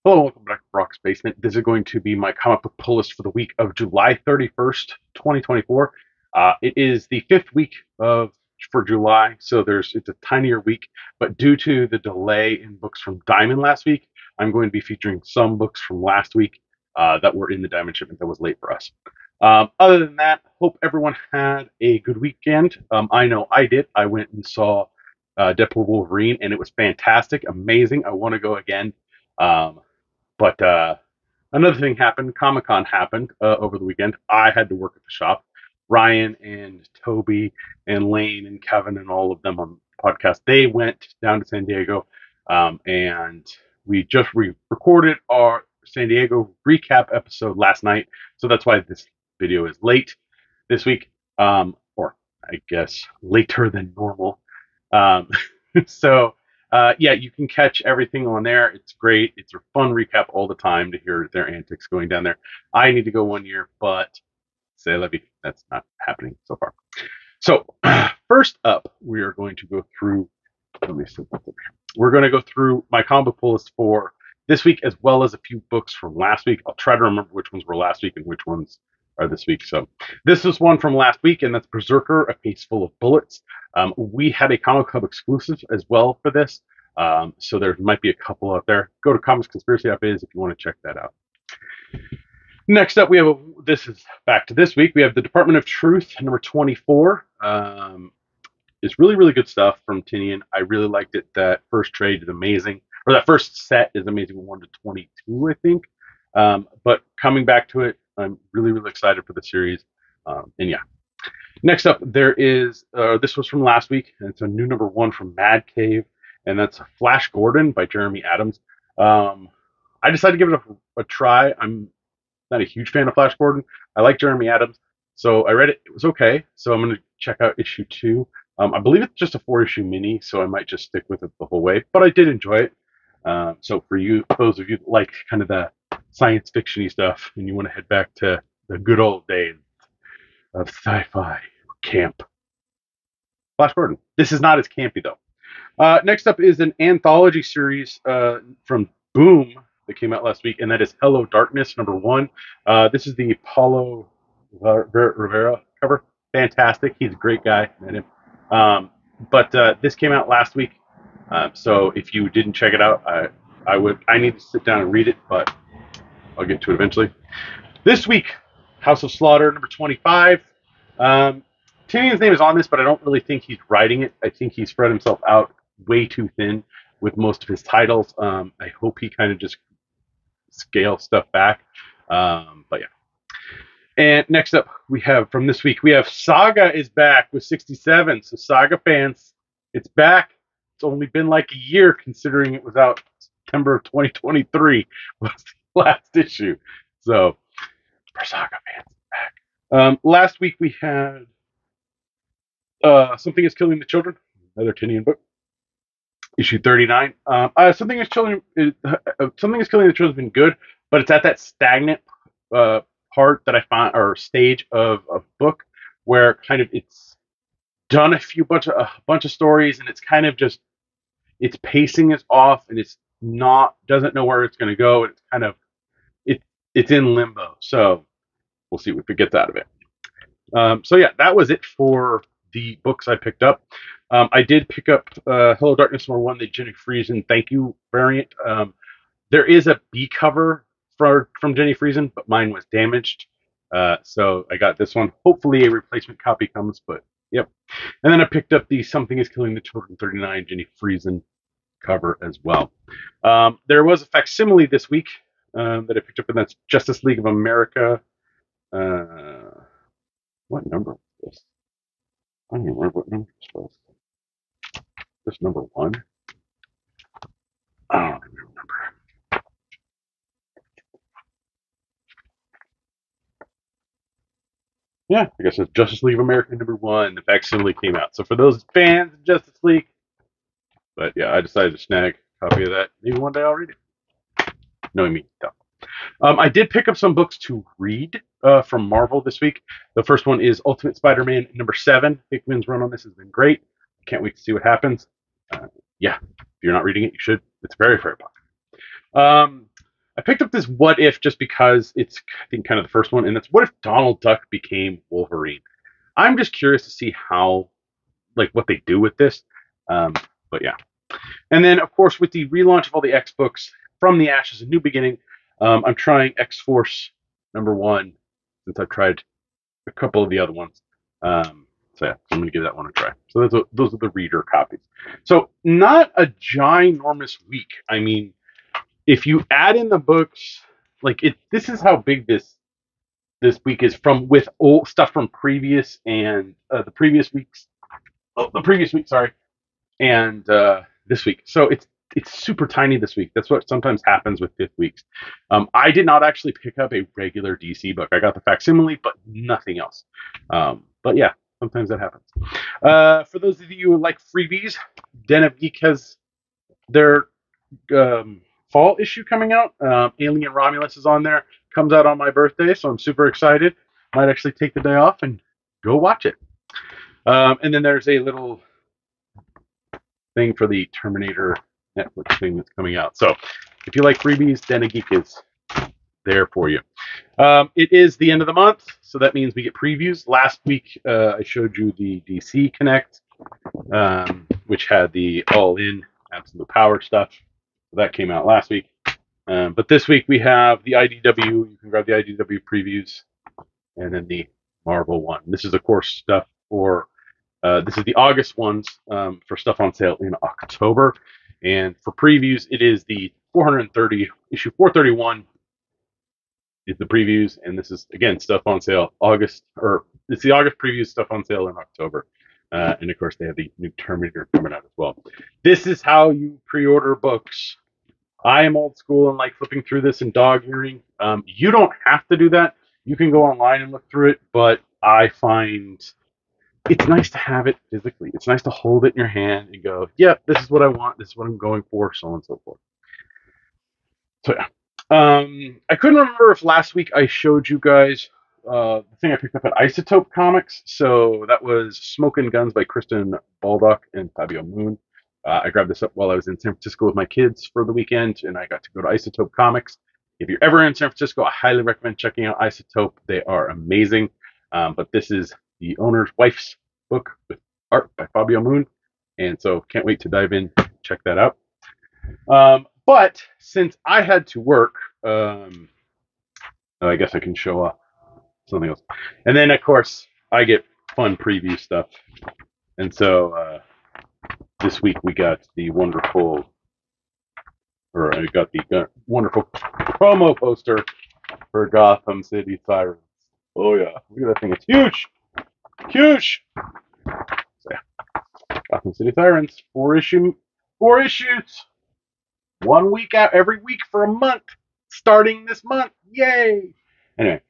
Hello, welcome back to Brock's Basement. This is going to be my comic book pull list for the week of July 31st, 2024. It is the fifth week of for July, so it's a tinier week. But due to the delay in books from Diamond last week, I'm going to be featuring some books from last week that were in the Diamond shipment that was late for us. Other than that, hope everyone had a good weekend. I know I did. I went and saw Deadpool Wolverine, and it was fantastic, amazing. I want to go again. Um, but another thing happened. Comic Con happened over the weekend. I had to work at the shop. Ryan and Toby and Lane and Kevin and all of them on the podcast, they went down to San Diego, and we recorded our San Diego recap episode last night. So that's why this video is late this week, or I guess later than normal. Um, so yeah, you can catch everything on there. It's great. It's a fun recap all the time to hear their antics going down there. I need to go one year, but say la vie. That's not happening so far. So first up, we are going to go through. Let me see. We're going to go through my comic book pull list for this week, as well as a few books from last week. I'll try to remember which ones were last week and which ones are this week. So this is one from last week, and that's Berserker: A Face Full of Bullets. We had a Comic Club exclusive as well for this, so there might be a couple out there. Go to comicsconspiracy.biz if you want to check that out. Next up, this is back to this week. We have the Department of Truth, number 24. It's really, really good stuff from Tinian. I really liked it. That first trade is amazing, or that first set is amazing, 1 to 22, I think. But coming back to it, I'm really, really excited for the series. And yeah. Next up, this was from last week, and it's a new number 1 from Mad Cave, and that's Flash Gordon by Jeremy Adams. I decided to give it a try. I'm not a huge fan of Flash Gordon. I like Jeremy Adams, so I read it. It was okay, so I'm going to check out issue 2. I believe it's just a 4-issue mini, so I might just stick with it the whole way, but I did enjoy it. So for those of you that like kind of the science fiction-y stuff, and you want to head back to the good old days of sci-fi camp, Flash Gordon. This is not as campy, though. Next up is an anthology series from Boom that came out last week, and that is Hello Darkness, number 1. This is the Paulo Rivera cover. Fantastic. He's a great guy. Met him. But this came out last week, so if you didn't check it out, I need to sit down and read it, but I'll get to it eventually. This week, House of Slaughter, number 25. Tinian's name is on this, but I don't really think he's writing it. I think he spread himself out way too thin with most of his titles. I hope he kind of just scales stuff back. But yeah. And next up, from this week, we have Saga is back with 67. So Saga fans, it's back. It's only been like a year, considering it was out September of 2023 was the last issue. So for Saga fans, back. Last week we had Something is Killing the Children, another Tinian book, issue 39. Something is Killing the Children has been good, but it's at that stagnant part that I find, or stage of book, where kind of it's done a bunch of stories, and it's kind of just its pacing is off, and doesn't know where it's going to go. It's kind of it's in limbo. So we'll see if it gets out of it. So yeah, that was it for the books I picked up. I did pick up Hello Darkness number 1, the Jenny Friesen Thank You variant. There is a B cover from Jenny Friesen, but mine was damaged. So I got this one. Hopefully a replacement copy comes, but yep. And then I picked up the Something is Killing the Children 39 Jenny Friesen cover as well. There was a facsimile this week that I picked up, and that's Justice League of America. What number was this? I don't even remember what number this was. This number 1? I don't remember. Yeah, I guess it's Justice League of America number 1. The facsimile came out. So for those fans of Justice League, but yeah, I decided to snag a copy of that. Maybe one day I'll read it. Knowing me, don't. I did pick up some books to read from Marvel this week. The first one is Ultimate Spider-Man number 7. Hickman's run on this has been great. Can't wait to see what happens. Yeah, if you're not reading it, you should. It's very, very popular. I picked up this What If just because it's, I think, kind of the first one, and it's what if Donald Duck became Wolverine? I'm just curious to see how, like, what they do with this. Um, but yeah. And then, of course, with the relaunch of all the X books, From the Ashes, A New Beginning, I'm trying X Force #1 since I've tried a couple of the other ones. So yeah, I'm going to give that one a try. So those are the reader copies. So not a ginormous week. I mean, if you add in the books, like this is how big this week is from with old stuff from previous and the previous weeks. Oh, the previous week, sorry, and this week. So it's super tiny this week. That's what sometimes happens with fifth weeks. I did not actually pick up a regular DC book. I got the facsimile, but nothing else. But yeah, sometimes that happens. For those of you who like freebies, Den of Geek has their fall issue coming out. Alien Romulus is on there. Comes out on my birthday, so I'm super excited. Might actually take the day off and go watch it. And then there's a little thing for the Terminator Netflix thing that's coming out. So if you like freebies, Den of Geek is there for you. It is the end of the month, so that means we get previews. Last week, I showed you the DC Connect, which had the all-in Absolute Power stuff. That came out last week. But this week we have the IDW. You can grab the IDW previews, and then the Marvel one. This is, of course, stuff for. This is the August ones for stuff on sale in October, and for previews, it is the 430 issue 431 is the previews, and this is again stuff on sale August, or it's the August previews stuff on sale in October. And of course, they have the new Terminator coming out as well. This is how you pre-order books. I am old school and like flipping through this and dog earing. You don't have to do that. You can go online and look through it, but I find it's nice to have it physically. It's nice to hold it in your hand and go, yeah, this is what I want. This is what I'm going for, so on and so forth. So yeah. I couldn't remember if last week I showed you guys the thing I picked up at Isotope Comics. So that was Smoke and Guns by Kristen Baldock and Fabio Moon. I grabbed this up while I was in San Francisco with my kids for the weekend, and I got to go to Isotope Comics. If you're ever in San Francisco, I highly recommend checking out Isotope. They are amazing. But this is the owner's wife's book with art by Fabio Moon, and so can't wait to dive in, check that out. But since I had to work, I guess I can show something else. And then, of course, I get fun preview stuff. And so this week we got the wonderful promo poster for Gotham City Sirens. Oh yeah, look at that thing! It's huge, huge. So yeah, Gotham City Sirens, 4 issues, 1 week out every week for a month, starting this month. Yay! Anyway,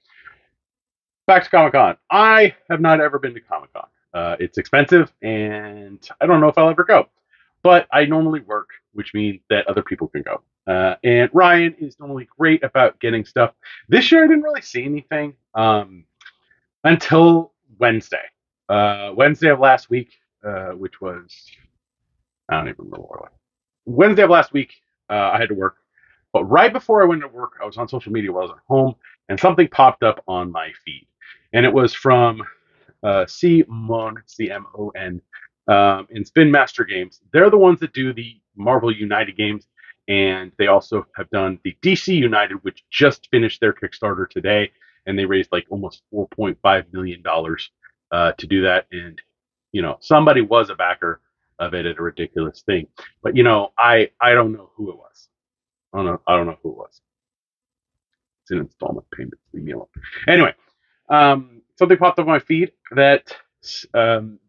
back to Comic-Con. I have not ever been to Comic-Con. It's expensive, and I don't know if I'll ever go. But I normally work, which means that other people can go. And Ryan is normally great about getting stuff. This year I didn't really see anything until Wednesday. Wednesday of last week, which was, I don't even remember what it was. Wednesday of last week, I had to work. But right before I went to work, I was on social media while I was at home, and something popped up on my feed. And it was from Cmon, C-M-O-N, in Spin Master Games. They're the ones that do the Marvel United games, and they also have done the DC United, which just finished their Kickstarter today, and they raised like almost $4.5 million to do that. And, you know, somebody was a backer of it at a ridiculous thing. But, you know, I don't know who it was. I don't know who it was. It's an installment payment. Leave me alone. Anyway, something popped up on my feed that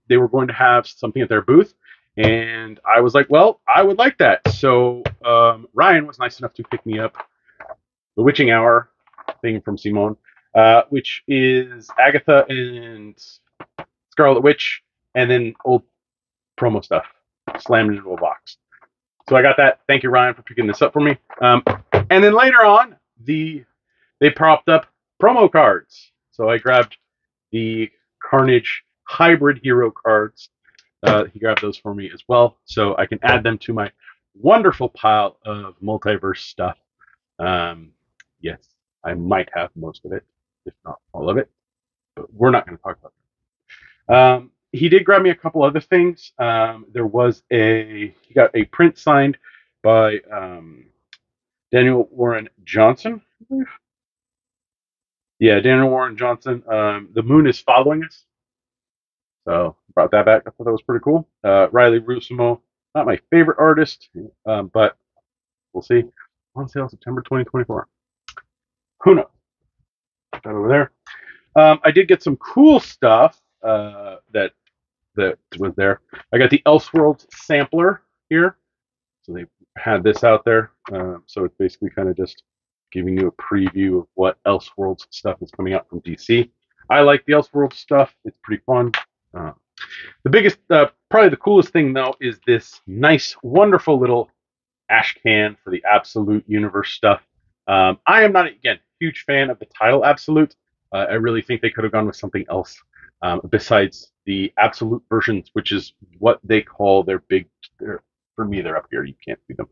they were going to have something at their booth, and I was like, well, I would like that. So Ryan was nice enough to pick me up the Witching Hour thing from Simone, which is Agatha and Scarlet Witch, and then old promo stuff slammed into a box. So I got that. Thank you, Ryan, for picking this up for me. And then later on, they propped up promo cards. So I grabbed the Carnage Hybrid Hero cards. He grabbed those for me as well, so I can add them to my wonderful pile of multiverse stuff. Yes, I might have most of it, if not all of it, but we're not going to talk about that. He did grab me a couple other things. He got a print signed by Daniel Warren Johnson, I believe. Yeah, Daniel Warren Johnson. The Moon is Following Us. So brought that back. I thought that was pretty cool. Riley Rusimo, not my favorite artist, but we'll see. On sale September 2024. Who knows? Put that over there. I did get some cool stuff that was there. I got the Elseworlds sampler here. So they had this out there. So it's basically kind of just giving you a preview of what Elseworlds stuff is coming out from DC. I like the Elseworlds stuff. It's pretty fun. Uh, the biggest, probably the coolest thing though, is this nice, wonderful little ash can for the Absolute Universe stuff. I am not, again, huge fan of the title Absolute. I really think they could have gone with something else besides the Absolute versions, which is what they call their big. For me, they're up here. You can't see them,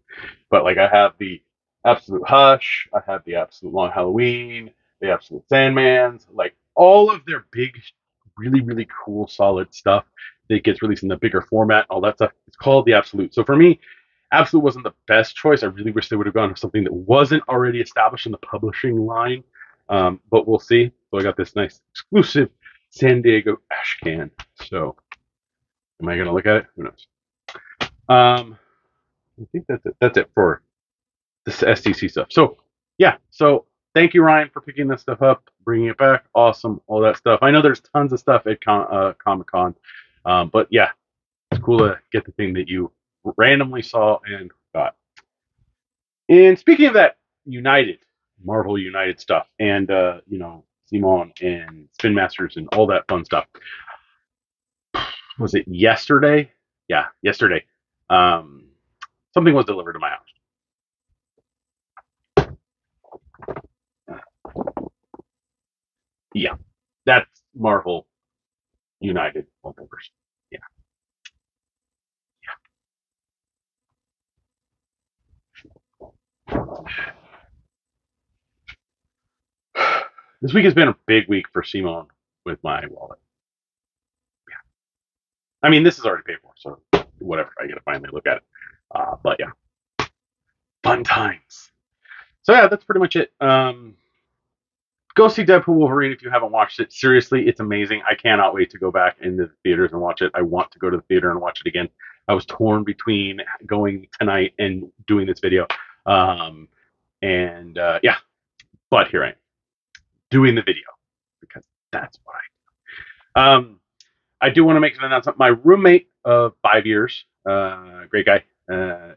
but like I have the Absolute Hush, I have the Absolute Long Halloween, the Absolute Sandmans, like all of their big, really, really cool, solid stuff that gets released in the bigger format, all that stuff. It's called the Absolute. So for me, Absolute wasn't the best choice. I really wish they would have gone with something that wasn't already established in the publishing line, but we'll see. So I got this nice exclusive San Diego ash can. So am I going to look at it? Who knows? I think that's it. That's it for this STC stuff. So yeah. So thank you, Ryan, for picking this stuff up, bringing it back. Awesome. All that stuff. I know there's tons of stuff at Comic-Con, but yeah, it's cool to get the thing that you randomly saw and got. And speaking of that, Marvel United stuff, and Simon and Spin Masters and all that fun stuff. Was it yesterday? Yeah, yesterday. Something was delivered to my house. Yeah, that's Marvel United Multiverse. Yeah. This week has been a big week for Simon with my wallet. Yeah. I mean, this is already paid for, so whatever. I gotta finally look at it. But yeah, fun times. So yeah, that's pretty much it. Go see Deadpool Wolverine if you haven't watched it. Seriously, it's amazing. I cannot wait to go back into the theaters and watch it. I want to go to the theater and watch it again. I was torn between going tonight and doing this video. Yeah, but here I am doing the video because that's what I do want to make an announcement. My roommate of 5 years, great guy,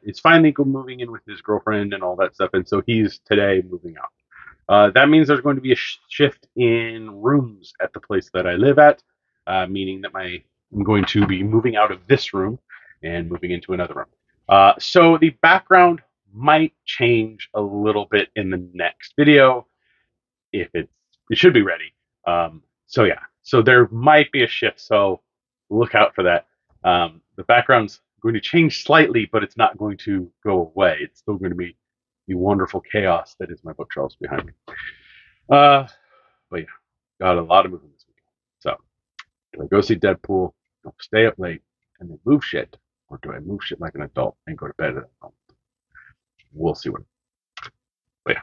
is finally moving in with his girlfriend and all that stuff, and so he's today moving out. That means there's going to be a shift in rooms at the place that I live at, meaning that I'm going to be moving out of this room and moving into another room. So the background might change a little bit in the next video if it should be ready. So yeah, so there might be a shift. So look out for that. The background's going to change slightly, but it's not going to go away. It's still going to be the wonderful chaos that is my bookshelves behind me. But yeah, got a lot of moving this weekend. So do I go see Deadpool, stay up late, and then move shit, or do I move shit like an adult and go to bed at home? We'll see what. But yeah,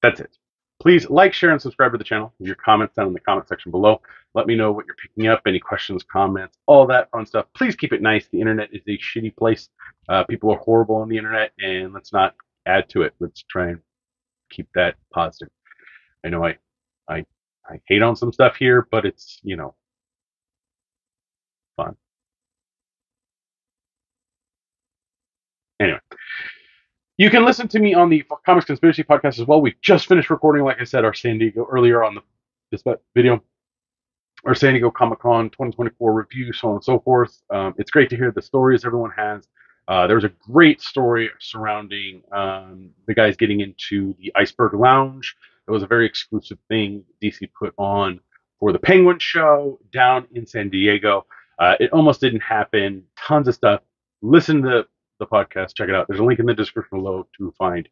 that's it. Please like, share, and subscribe to the channel. Leave your comments down in the comment section below. Let me know what you're picking up, any questions, comments, all that fun stuff. Please keep it nice. The internet is a shitty place. People are horrible on the internet, and let's not add to it. Let's try and keep that positive. I know I hate on some stuff here, but it's, fun. Anyway, you can listen to me on the Comics Conspiracy podcast as well. We just finished recording, like I said, our San Diego earlier on this video, our San Diego Comic-Con 2024 review, so on and so forth. It's great to hear the stories everyone has. There was a great story surrounding the guys getting into the Iceberg Lounge. It was a very exclusive thing DC put on for the Penguin show down in San Diego. It almost didn't happen. Tons of stuff. Listen to the podcast. Check it out. There's a link in the description below to find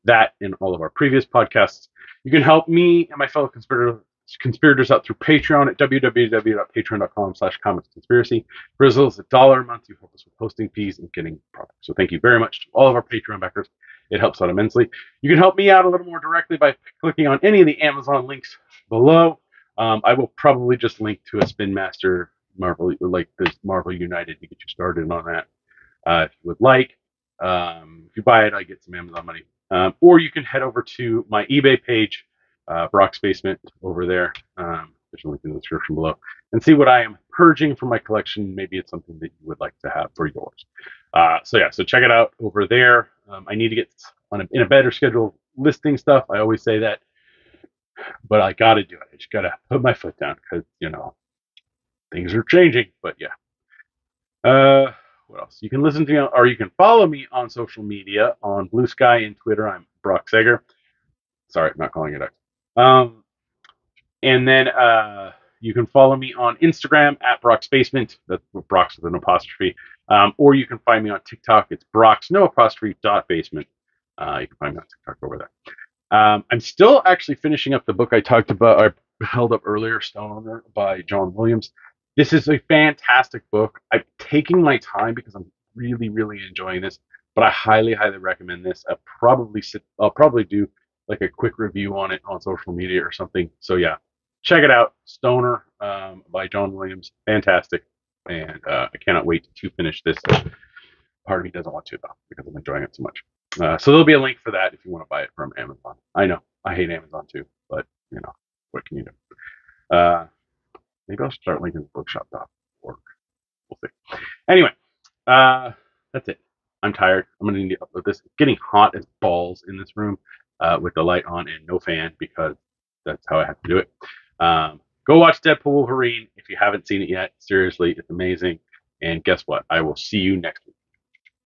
that and all of our previous podcasts. You can help me and my fellow conspirators out through Patreon at www.patreon.com/comicsconspiracy. For as little as $1 a month, you help us with hosting fees and getting products. So thank you very much to all of our Patreon backers. It helps out immensely. You can help me out a little more directly by clicking on any of the Amazon links below. I will probably just link to a Spin Master Marvel, like this Marvel United, to get you started on that. If you would like, if you buy it, I get some Amazon money. Or you can head over to my eBay page, Brock's Basement, over there. There's a link in the description below, and see what I am purging from my collection. Maybe it's something that you would like to have for yours. So check it out over there. I need to get in a better schedule listing stuff. I always say that, but I got to do it. I just got to put my foot down because things are changing. But yeah. What else? You can listen to me, or you can follow me on social media on Blue Sky and Twitter. I'm Brock Sager. Sorry, I'm not calling it X. And then you can follow me on Instagram at Brock's Basement. That's Brock's with an apostrophe. Or you can find me on TikTok. It's Brock's no apostrophe .basement. You can find me on TikTok over there. I'm still actually finishing up the book I talked about, I held up earlier, Stoner by John Williams. This is a fantastic book. I'm taking my time because I'm really, really enjoying this, but I highly, highly recommend this. I'll probably do like a quick review on it on social media or something. So yeah, check it out. Stoner by John Williams. Fantastic. And I cannot wait to finish this. Part of me doesn't want to though, because I'm enjoying it so much. So there'll be a link for that if you want to buy it from Amazon. I know, I hate Amazon too, but what can you do? Maybe I'll start linking bookshop.org. We'll see. Anyway, that's it. I'm tired. I'm going to need to upload this. It's getting hot as balls in this room with the light on and no fan because that's how I have to do it. Go watch Deadpool Wolverine if you haven't seen it yet. Seriously, it's amazing. And guess what? I will see you next week.